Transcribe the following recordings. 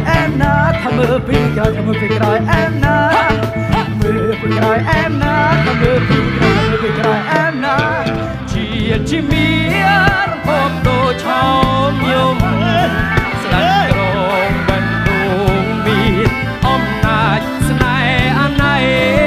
em na tham mơ phi cõi em na mơ phi cõi em na tham mơ phi cõi em na chỉ miên hôm đồ chom nhung sẵn rong bên đông miền om nai snai an nai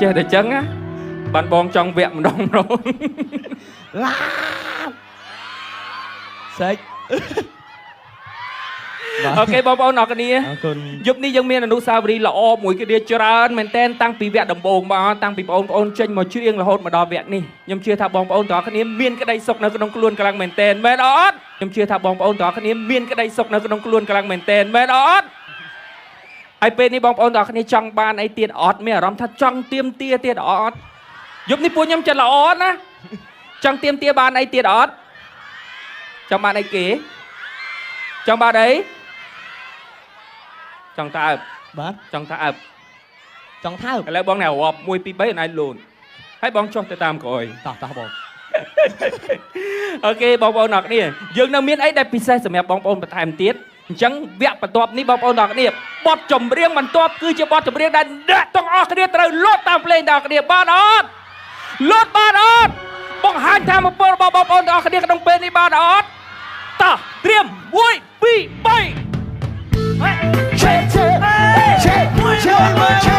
ចេះតែចឹងណាបានបងចង់វគ្គម្ដងឡាសេចអូខេបងប្អូនអរគ្នាយប់នេះយើងមានអនុស្សាវរីយ៍ល្អមួយគ្នាច្រើនមែនតើតាំងពីវគ្គដំបូងមកតាំងពីបងប្អូនចេញមកច្រៀងរហូតមកដល់វគ្គនេះខ្ញុំជឿថាបងប្អូនទាំងអស់គ្នាមានក្តីសុខនៅក្នុងខ្លួនខ្លាំងមែនតើមែនអត់ខ្ញុំជឿថាបងប្អូនទាំងអស់គ្នាមានក្តីសុខនៅក្នុងខ្លួនខ្លាំងមែនតើមែនអត់ហើយពេលនេះបងប្អូនទាំងអស់គ្នាចង់បានអីទៀតអត់មានអារម្មណ៍ថាចង់ទៀមទាទៀតអត់យប់នេះពួកខ្ញុំចិត្តល្អណាចង់ទៀមទាបានអីទៀតអត់ចង់បានអីគេចង់បានអីចង់តើបបាទចង់តើបចង់ថើបឥឡូវបងណែរាប់1 2 3អនឡាញលូនហើយបងចុះទៅតាមក្រោយតោះបងអូខេបងប្អូនអរគ្នាយើងនៅមានអីដែលពិសេសសម្រាប់បងប្អូនបន្ថែមទៀតអញ្ចឹងវគ្គបន្ទាប់នេះបងប្អូនទាំងអស់គ្នាបទចម្រៀងបន្ទាប់គឺជាបទចម្រៀងដែលអ្នកទាំងអស់គ្នាត្រូវលោតតាមភ្លេងទាំងអស់គ្នាបានអត់លោតបានអត់បង្ហាញថាមពលរបស់បងប្អូនទាំងអស់គ្នាក្នុងពេលនេះបានអត់តោះត្រៀម1 2 3ឆេឆេឆេឆេ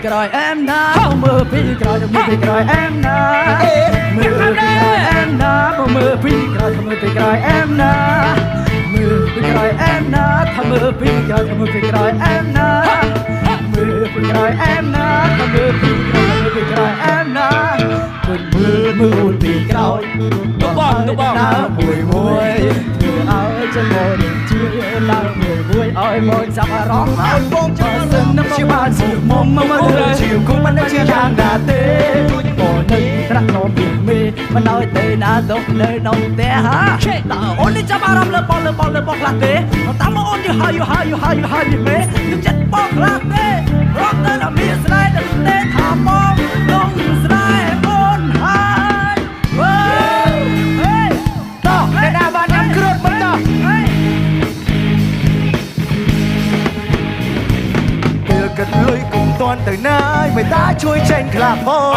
ក្រោយអែមណាមើលពីក្រោយមើលពីក្រោយអែមណាមើលពីក្រោយអែមណាមើលពីក្រោយមើលពីក្រោយអែមណាមើលពីក្រោយអែមណាថាមើលពីក្រោយមើលពីក្រោយអែមណាមើលពីក្រោយអែមណាថាមើលពីក្រោយមើលពីក្រោយអែមណាមើលពីក្រោយទៅបងមួយធ្វើឲ្យចង្អុលជឿឡើងមួយឲ្យមកចាប់អារម្មណ៍ឲ្យបងចាំសិននឹងជាបានសុខមុំមកមើលជាគុំមិនជាយ៉ាងណាទេបងនឹងត្រាក់នោមពីមេមិនឲ្យទេណាទុកនៅក្នុងផ្ទះហាតើអូននេះចាប់អារម្មណ៍លើបងខ្លះទេតាមមកអូនយូរហើយមេនឹងចិត្តបងខ្លះទេរកទៅដល់មានស្នេហ៍ដល់ទេថាបងក្នុងស្នេហ៍អូនហើយតោះអ្នកណាបានញ៉ាំគ្រុតមិនតោះគិតលុយគុំតន់ទៅណាយមិនតាជួយចេញខ្លាផង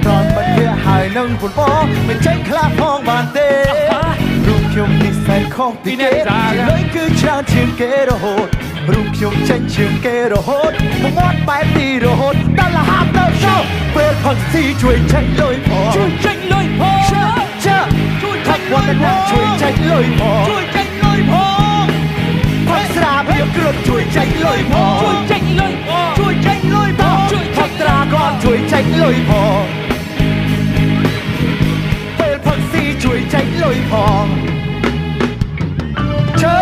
តន់មិនវាហើយនឹងពុនបងមិនចេញខ្លាផងបានទេរូបខ្ញុំនិស័យខុសពីគេលុយគឺច្រើនជាងគេរហូតរូបខ្ញុំចេញជាងគេរហូតមកមាត់បែបនេះរហូតដល់លហាប់ទៅចោលពេលផឹកស៊ីជួយចេញលុយផងជួយថាក់វត្តណាជួយចេញលុយផងផឹកស្រាបៀបគ្រុតជួយចេញលុយផងផឹកត្រាក៏ជួយចេញលុយផងពេលផឹកស៊ីជួយចេញលុយផងជើ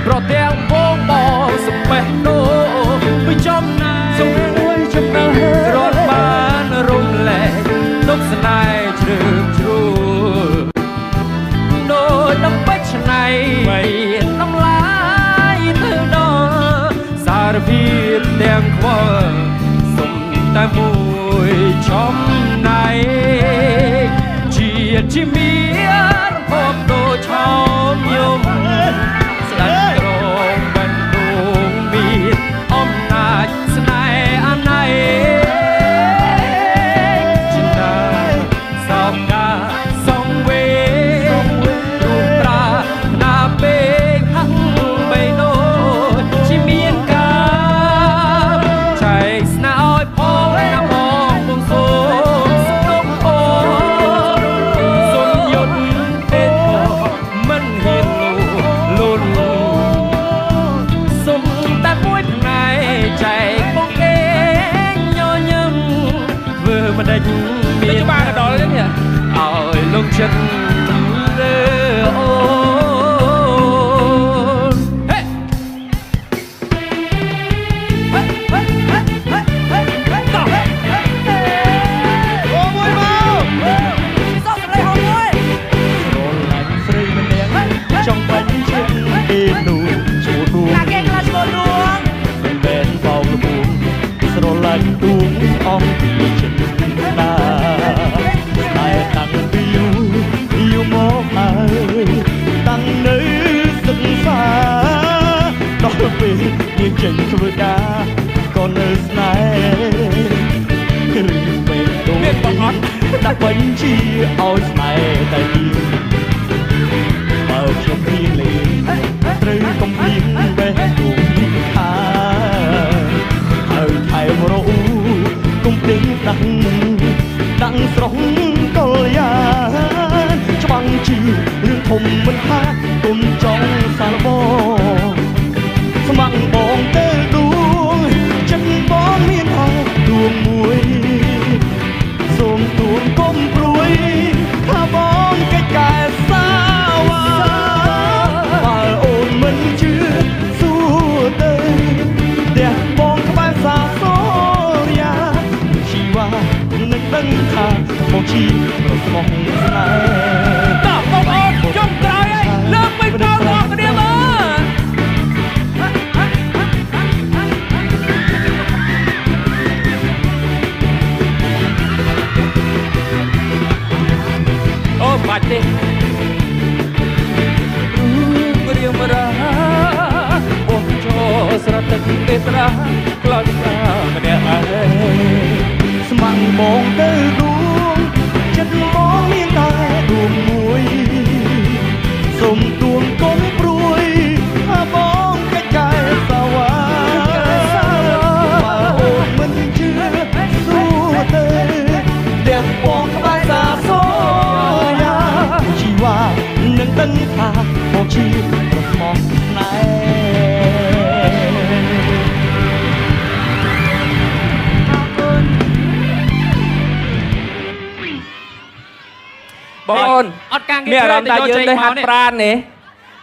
ប្រទាំងបងសំបេះដូមួយចំណែរត់បានរំលែកទុកស្នេហ៍ជ្រើជ្រួដូចដំបិចឆ្នៃមិនតម្លាយទៅដល់សារភាពទាំងខ្វល់សុំតែមួយចំណែកជា ជាតិជាមានហូបដូរឆោមយំស្ដាច់ក្រងបានដងមានអំណាចស្នេហ៍អណៃចិនតាសោកកាសងវេរូបត្រាណាពេកហាក់បីដូចជាមានការចែកស្នាឲ្យផងណាបងបងសូមស្គប់អូសូមយត់ទេមិនហ៊ានលូនសុំតែមួយថ្ងៃចែកបងគេញញឹមធ្វើមិនដេចមានច្បាស់ដល់ទេឲ្យលោកចិត្តលើអូនហេអូមួយមកសោកស្រីហោមួយរលាញ់ស្រីម្នាក់ចង់បាញ់ចិត្តគេនោះឈ្មោះដួងណាគេខ្លះឈ្មោះដួងមិនមែនបោកលពួងស្រលាញ់ដួងអំពីចិត្តណាតែតាំងពីយូរមកហើយតាំងនៅសិក្សាដល់ពេលយើងចេញធ្វើការក៏នៅស្នេហ៍ឬពេលទូមានបងអត់ដាក់បញ្ជាឲ្យស្នេហ៍តែយើងបើខ្ញុំមានលេងត្រូវកំភ្លៀងបេះទូខាហើយថែមរអ៊ូគុំពេញដាក់ស្រស់កលយ៉ាច្បាំងជារឿងធំមិនថាគុំចង់សាឡបងស្មាំងបងទៅដួងចិត្តបងមានអស់ដួងមួយសូមទួងគុំព្រួយថាបងកិច្ចការសាវ៉ាបើអូនមិនជឿសួរទៅផ្ទះបងក្បែរសាសូរិយាជីវ៉ានឹងដឹងថាបងជីប្រស្មោះស្នេហ៍តើបងអូនចុងក្រោយហើយលើកមិនដល់បងគ្នាមើលអូបាច់ទេរៀងរាអូនចូលស្រទឹកទេត្រាក្លោចស្រាម្នាក់ឯងស្មាំងបងទៅដួងចិត្តបងមានតែដួងមួយសូមទួងគុំព្រួយថាបងកិច្ចការសាវ៉ាបើអូនមិនជឿសួរទៅទាំងបងក្បែរសាសូយ៉ាជីវ៉ានឹងដឹងថាបងជាប្រស្មោះស្នេហ៍បងអូនអត់ការងារមានអារម្មណ៍ថាយើងได้ហាត់ប្រាណនេះ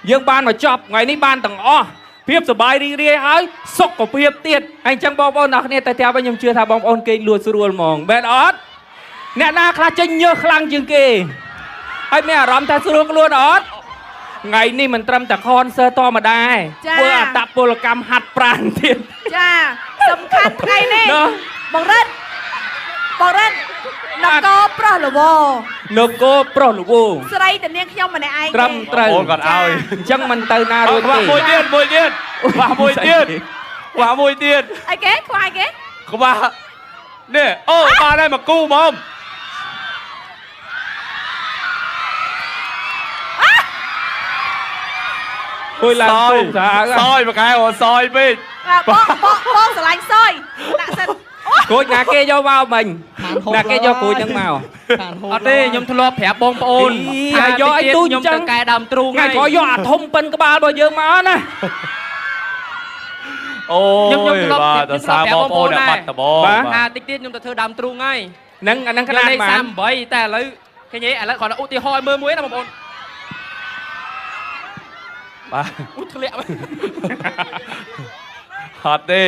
យើងបានមកចប់ថ្ងៃនេះបានទាំងអស់ភាពសប្បាយរីករាយហើយសុខភាពទៀតហើយអញ្ចឹងបងប្អូនអ្នកគ្នាតែત્યાંវិញខ្ញុំជឿថាបងប្អូនគេលួចស្រួលហ្មងបែបអត់អ្នកណាខ្លះចេញញើសខ្លាំងជាងគេហើយមានអារម្មណ៍ថាស្រួលខ្លួនអត់ថ្ងៃនេះមិនត្រឹមតែ concert ធម្មតាទេធ្វើអត្តពលកម្មហាត់ប្រាណទៀតចាសំខាន់ថ្ងៃនេះបងរិទ្ធនគរប្រុសល្វនគរប្រុសល្វស្រីតានាងខ្ញុំម្នាក់ឯងត្រឹមត្រូវអូនគាត់ឲ្យអញ្ចឹងមិនទៅណារួចទេមួយទៀតខ្វះមួយទៀតអីគេខ្វះអីគេខ្វះនេះអូបានហើយមកគូហ្មងអុយឡើងទូសយមកកែអូសយពេកបងស្រឡាញ់សយដាក់សិនគួចណាគេយកមកមិញណាគេយកគួចហ្នឹងមកអត់ទេខ្ញុំធ្លាប់ប្រាប់បងប្អូនថាយកឲ្យទូខ្ញុំទៅកែដើមទ្រូងថ្ងៃក្រោយយកអាធំប៉ិនក្បាលរបស់យើងមកណាអូខ្ញុំធ្លាប់ប្រាប់បងប្អូនដែរបាត់ដបងថាតិចទៀតខ្ញុំទៅធ្វើដើមទ្រូងហើយហ្នឹងអាហ្នឹងខ្នាតបាន38តែឥឡូវឃើញទេឥឡូវគ្រាន់តែឧទាហរណ៍មើលមួយណាបងប្អូនបាទធ្លាក់អត់ទេ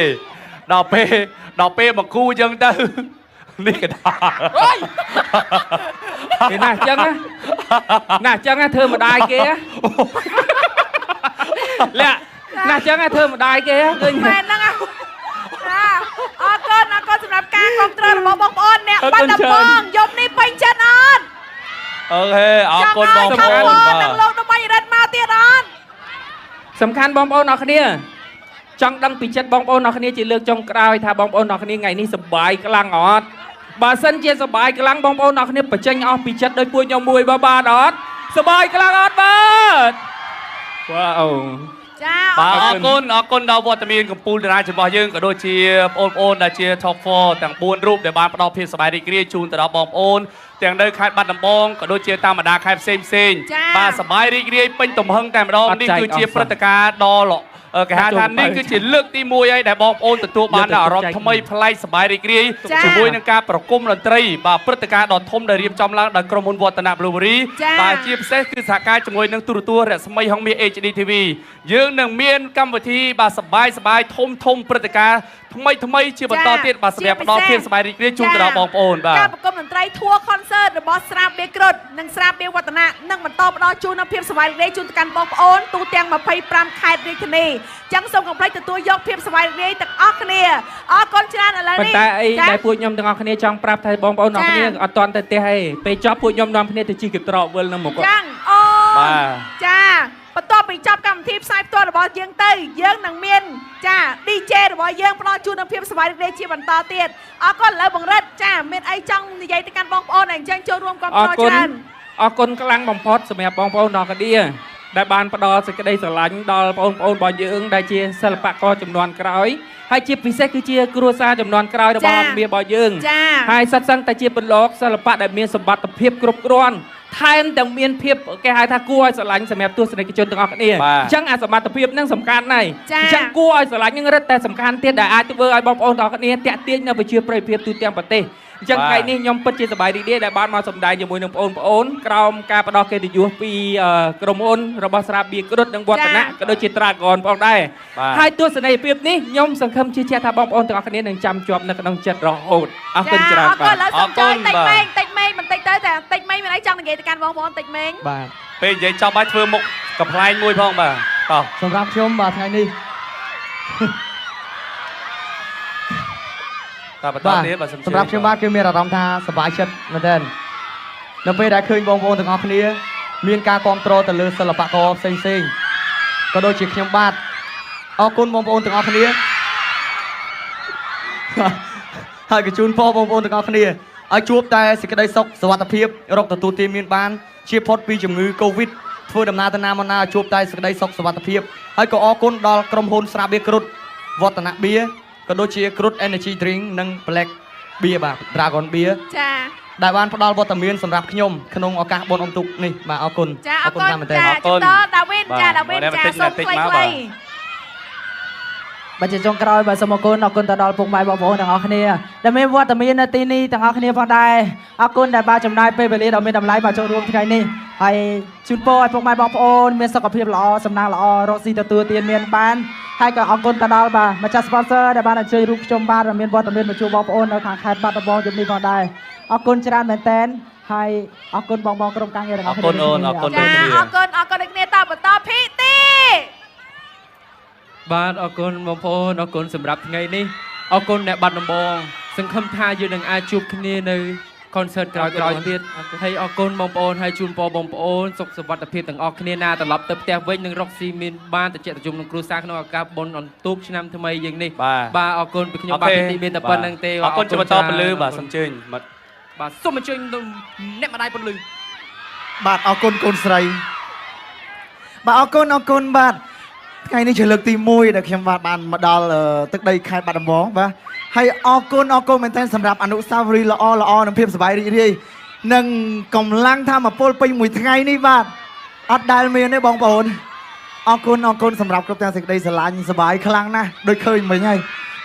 ដល់ពេលមកគូអញ្ចឹងទៅនេះកដាអើយគេណាអញ្ចឹងធ្វើម្ដាយគេលាក់ណាអញ្ចឹងធ្វើម្ដាយគេឃើញមែនហ្នឹងអរគុណសម្រាប់ការគ្រប់គ្រងរបស់បងប្អូនអ្នកបាត់ដំបងយប់នេះពេញចិត្តអត់ អូខេអរគុណបងប្អូន នឹងលោកដើម្បីរិទ្ធមកទៀតអត់ សំខាន់បងប្អូនអរគ្នាចង់ដឹងពីចិត្តបងប្អូនអរគ្នាជាលើកចុងក្រោយថាបងប្អូនអរគ្នាថ្ងៃនេះសប្បាយខ្លាំងអត់បើសិនជាសប្បាយខ្លាំងបងប្អូនអរគ្នាបញ្ចេញអស់ពីចិត្តដោយពួកខ្ញុំមួយបាទអត់សប្បាយខ្លាំងអត់បាទវ៉ាអូ ចា បាទអរគុណដល់វត្តមានកម្ពុជាតារារបស់យើងក៏ដូចជាបងប្អូនដែលជា Top 4ទាំង4រូបដែលបានផ្ដល់ភាពសប្បាយរីករាយជូនទៅដល់បងប្អូនទាំងនៅខេត្តបាត់ដំបងក៏ដូចជាតាមបណ្ដាខេត្តផ្សេងបាទសប្បាយរីករាយពេញទំហឹងតែម្ដងនេះគឺជាព្រឹត្តិការណ៍ដ៏គេហៅថានេះគឺជាលើកទី1ហើយដែលបងប្អូនទទួលបានអារម្មណ៍ថ្មីប្លែកសប្បាយរីករាយជាមួយនឹងការប្រគំតន្ត្រីបាទព្រឹត្តិការណ៍ដ៏ធំដែលរៀបចំឡើងដោយក្រុមហ៊ុនវឌ្ឍនៈ Blueberry បាទជាពិសេសគឺសហការជាមួយនឹងទូរទស្សន៍រស្មីហង្សមាស HD TV យើងនឹងមានកម្មវិធីបាទសប្បាយធំព្រឹត្តិការណ៍ថ្មីជាបន្តទៀតបាទសម្រាប់ផ្ដល់ភាពសប្បាយរីករាយជូនទៅដល់បងប្អូនបាទការប្រគំតន្ត្រីធัว concert របស់ស្រាបៀរគ្រុឌនិងស្រាបៀរវឌ្ឍនៈនឹងបន្តផ្ដល់ជូននូវភាពសប្បាយរីករាយជូនទៅកាន់បងប្អូនទូទាំង25ខេត្តរាជធានីចឹងសូមកុំភ្លេចទទួលយកភាពសប្បាយរីករាយទាំងអស់គ្នាអរគុណច្រើនឥឡូវនេះប៉ុន្តែអីដែលពួកខ្ញុំទាំងអស់គ្នាចង់ប្រាប់ថាបងប្អូនអរគ្នាអត់ទាន់ទៅផ្ទះទេពេលចប់ពួកខ្ញុំនាំគ្នាទៅជិះកត្រកវិលនៅមុខចឹងអូចាបន្ទាប់ពីចប់កម្មវិធីផ្សាយផ្ទាល់របស់យើងទៅយើងនឹងមានចា DJ របស់យើងផ្ដល់ជូននូវភាពសប្បាយរីករាយជាបន្តទៀតអរគុណឥឡូវបង្រិតចាមានអីចង់និយាយទៅកាន់បងប្អូនអញ្ចឹងចូលរួមគាំទ្រច្រើនអរគុណខ្លាំងបំផុតសម្រាប់បងប្អូនអរគ្នាដែលបានផ្ដល់សេចក្តីស្រឡាញ់ដល់បងប្អូនរបស់យើងដែលជាសិល្បករចំនួនក្រោយហើយជាពិសេសគឺជាគ្រួសារចំនួនក្រោយរបស់អង្គមារបស់យើងហើយសិតសឹងតែជាពលលោកសិល្បៈដែលមានសម្បត្តិភាពគ្រប់គ្រាន់ថែមទាំងមានភាពគេហៅថាគួរឲ្យស្រឡាញ់សម្រាប់ទស្សនិកជនទាំងអស់គ្នាអញ្ចឹងអាសមត្ថភាពហ្នឹងសំខាន់ណាស់អញ្ចឹងគួរឲ្យស្រឡាញ់ហ្នឹងរឹតតែសំខាន់ទៀតដែលអាចធ្វើឲ្យបងប្អូនទាំងអស់គ្នាតាក់ទាញនៅប្រជាប្រិយភាពទូទាំងប្រទេសអញ្ចឹងថ្ងៃនេះខ្ញុំពិតជាសប្បាយរីករាយដែលបានមកសម្ដែងជាមួយនឹងបងប្អូនក្រោមការផ្ដល់កិត្តិយសពីក្រុមហ៊ុនរបស់ស្រាបៀរគ្រុឌនិងវឌ្ឍនៈក៏ដូចជា Dragon ផងដែរហើយទស្សនីយភាពនេះខ្ញុំសង្ឃឹមជឿជាក់ថាបងប្អូនទាំងអស់គ្នានឹងចាំជាប់នៅក្នុងចិត្តរហូតអរគុណច្រើនបាទអរគុណតិចមេងបន្តិចទៅតែតិចមេងមានអីចង់និយាយទៅកាន់បងប្អូនតិចមេងបាទពេលនិយាយចប់ហើយធ្វើមុខកំ pl ែងមួយផងបាទតោះសម្រាប់ខ្ញុំបាទថ្ងៃនេះតែបន្តទៀតបាទសម្រាប់ខ្ញុំបាទគឺមានអារម្មណ៍ថាសប្បាយចិត្តមែនទែននៅពេលដែលឃើញបងប្អូនទាំងអស់គ្នាមានការគាំទ្រទៅលើសិល្បករផ្សេងក៏ដូចជាខ្ញុំបាទអរគុណបងប្អូនទាំងអស់គ្នាហើយក៏ជូនពរបងប្អូនទាំងអស់គ្នាឲ្យជួបតែសេចក្តីសុខសុវត្ថិភាពរកទទួលទានមានបានជៀសផុតពីជំងឺ Covid ធ្វើដំណើរទៅណាមកណាជួបតែសេចក្តីសុខសុវត្ថិភាពហើយក៏អរគុណដល់ក្រុមហ៊ុនស្រាបៀរគ្រុឌវឌ្ឍនៈ Beer ក៏ដូចជា Crude Energy Drink និង Black Beer បាទ Dragon Beer ចាដែលបានផ្ដល់វត្តមានសម្រាប់ខ្ញុំក្នុងឱកាសបុណ្យអុំទូកនេះបាទអរគុណអរគុណមែនទែនអរគុណដាវីនចាសូមខ្លីបាទជាចុងក្រោយបាទសូមអរគុណទៅដល់ពុកម៉ែបងប្អូនទាំងអស់គ្នាដែលមានវត្តមាននៅទីនេះទាំងអស់គ្នាផងដែរអរគុណដែលបានចំណាយពេលវេលាដ៏មានតម្លៃមកចូលរួមថ្ងៃនេះហើយជូនពរឲ្យពុកម៉ែបងប្អូនមានសុខភាពល្អសំណាងល្អរកស៊ីទទួលទានមានបានហើយក៏អរគុណទៅដល់បាទម្ចាស់ sponsor ដែលបានអញ្ជើញរូបខ្ញុំបាទមានវត្តមានមកជួបបងប្អូននៅខាងខេត្តបាត់ដំបងជុំនេះផងដែរអរគុណច្រើនមែនតើហើយអរគុណបងក្រុមការងារទាំងអស់គ្នាអរគុណអូនអរគុណចាអរគុណដូចគ្នាតបន្តភីទីបាទអរគុណបងប្អូនអរគុណសម្រាប់ថ្ងៃនេះអរគុណអ្នកបាត់ដំបងសង្ឃឹមថាយើងនឹងអាចជួបគ្នានៅ concert ក្រោយទៀតហើយអរគុណបងប្អូនហើយជូនពរបងប្អូនសុខសុវត្ថិភាពទាំងអស់គ្នាណាត្រឡប់ទៅផ្ទះវិញនឹងរកស៊ីមានបានតិចតិចនឹងគ្រួសារក្នុងឱកាសបុណ្យអន្ទូកឆ្នាំថ្មីយើងនេះបាទអរគុណពីខ្ញុំបាទទីមានតែប៉ុណ្្នឹងទេអរគុណជំរាបពលឺបាទសូមអញ្ជើញបាទសូមអញ្ជើញអ្នកម្ដាយពលឺបាទអរគុណកូនស្រីបាទអរគុណបាទថ្ងៃនេះជាលើកទី1ដែលខ្ញុំបានមកដល់ទឹកដីខេត្តបាត់ដំបងបាទហើយអរគុណមែនទែនសម្រាប់អនុស្សាវរីយ៍ល្អនិងភាពសប្បាយរីករាយនិងកម្លាំងធម៌ពលពេញមួយថ្ងៃនេះបាទអត់ដែលមានទេបងប្អូនអរគុណសម្រាប់គ្រប់ទាំងសេចក្តីស្រឡាញ់សប្បាយខ្លាំងណាស់ដូចឃើញមិញហើយ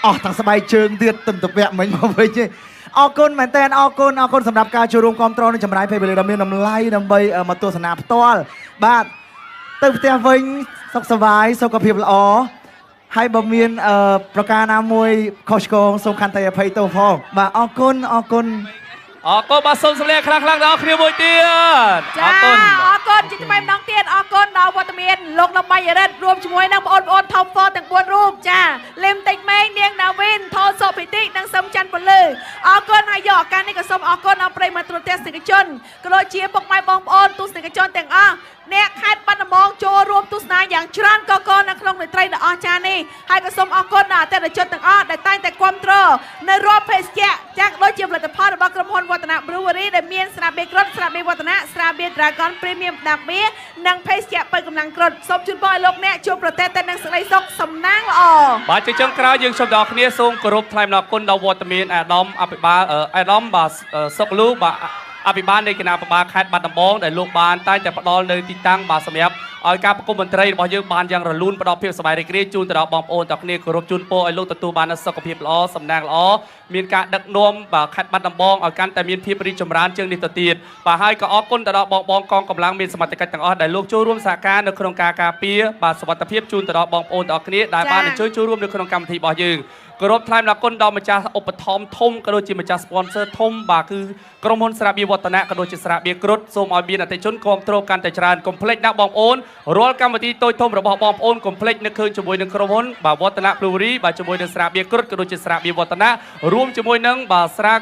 អស់ទាំងស្បែកជើងទៀតទឹមតពាក់មិញមកវិញទេអរគុណមែនទែនអរគុណសម្រាប់ការចូលរួមគាំទ្រនិងចម្រាយពេលវេលាដ៏មានតម្លៃដើម្បីមកទស្សនាផ្ទាល់បាទទៅផ្ទះវិញសុខសប្បាយសុខភាពល្អហើយបើមានប្រការណាមួយខុសឆ្គងសូមខន្តីអភ័យទោសផងបាទអរគុណបាទសូមសម្លេងខ្លាំងៗដល់គ្នាមួយទៀតអរគុណជាថ្មីម្ដងទៀតអរគុណដល់វត្តមាន លោកលំបាយរិទ្ធរួមជាមួយនឹងបងប្អូន Top 4ទាំង4រូបចាលឹមតិចម៉េងនាងណាវិនថតសុភិតិនិងសឹមច័ន្ទពលឺអរគុណហើយយកឱកាសនេះក៏សូមអរគុណដល់ប្រិយមិត្តទូរទស្សនិកជនក៏ដូចជាពុកម៉ែបងប្អូនទស្សនិកជនទាំងអស់អ្នកខេត្តបាត់ដំបងចូលរួមទស្សនាយ៉ាងច្រើនកកនៅក្នុងរាត្រីដ៏អស្ចារ្យនេះហើយក៏សូមអរគុណដល់អតិថិជនទាំងអស់ដែលតែងតែគាំទ្រនៅរាល់ភេសជ្ជៈចាក់ដូចជាផលិតផលរបស់ក្រុមហ៊ុនវឌ្ឍន Brewery ដែលមានស្រាបៀរគ្រុតស្រាបៀរវឌ្ឍនស្រាបៀរ Dragon Premium ដាបៀនិងភេសជ្ជៈបើកម្លាំងគ្រុតសូមជូនពរឲ្យលោកអ្នកជួបប្រទះតែនឹងសេចក្តីសុខសំណាងល្អ បាទជាចុងក្រោយយើងសូមដល់គ្នាសូមគោរពថ្លែងអំណរគុណដល់វត្តមានអាដាមអភិបាលអាដាមបាទសុកលូបាទអភិបាលនៃគណៈបបាលខេត្តបាត់ដំបងដែលលោកបានតែងតែផ្ដល់នៅទីតាំងបាទសម្រាប់ឲ្យការប្រគំមន្ត្រីរបស់យើងបានយ៉ាងរលូនផ្ដល់ភាពសប្បាយរីករាយជូនទៅដល់បងប្អូនទាំងគ្នាគោរពជូនពរឲ្យលោកទទួលបាននូវសុខភាពល្អសំណាងល្អមានការដឹកនាំបាទខេត្តបាត់ដំបងឲ្យកាន់តែមានភាពរីកចម្រើនជាងនេះទៅទៀតបាទហើយក៏អរគុណទៅដល់បងកងកម្លាំងមានសមត្ថកិច្ចទាំងអស់ដែលលោកចូលរួមសហការនៅក្នុងការការពារបាទសុវត្ថិភាពជូនទៅដល់បងប្អូនទាំងអស់គ្នាដែលបានអញ្ជើញចូលរួមនៅក្នុងកម្មវិធីរបស់យើងគោរពថ្លែងអំណរគុណដល់ម្ចាស់ឧបត្ថម្ភធំក៏ដូចជាម្ចាស់ sponsor ធំបាទគឺក្រុមហ៊ុនស្រាបៀរវឌ្ឍនក៏ដូចជាស្រាបៀរគ្រុតសូមឲ្យមានអតិថិជនគ្រប់គ្រងកាន់តែច្រើនកុំភ្លេចណាបងប្អូនរាល់កម្មវិធីតូចធំរបស់បងប្អូនកុំភ្លេចនឹកឃើញជាមួយនឹងក្រុមហ៊ុនបាទវឌ្ឍន Brewery បាទជាមួយនឹងស្រាបៀរគ្រុតក៏ដូចជាស្រាបៀរវឌ្ឍនរួមជាមួយនឹងបាទស្រា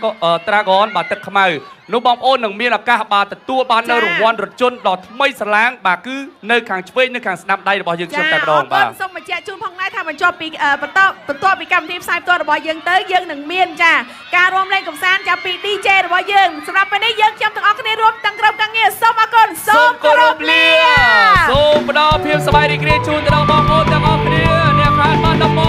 Dragon បាទទឹកខ្មៅនោះបងប្អូននឹងមានឱកាសបាទទទួលបាននៅរង្វាន់រថយន្តដ៏ថ្មីស្រឡាងបាទគឺនៅខាងឆ្វេងនៅខាងស្ដាំដៃរបស់យើងខ្ញុំតែម្ដងបាទសូមបញ្ជាក់ជូនផងដែរថាបញ្ចប់ពីបន្ទាប់ពីកម្មវិធីផ្សាយផ្ទាល់របស់យើងទៅយើងនឹងមានចាការរួមលេងកម្សាន្តចាប់ពី DJ របស់យើងសម្រាប់ពេលនេះយើងខ្ញុំទាំងអស់គ្នារួមទាំងក្រុមការងារសូមអរគុណសូមគោរពលាសូមផ្ដល់ភាពសប្បាយរីករាយជូនទៅដល់បងប្អូនទាំងអស់គ្នាអ្នកខាងបាត់ដំបង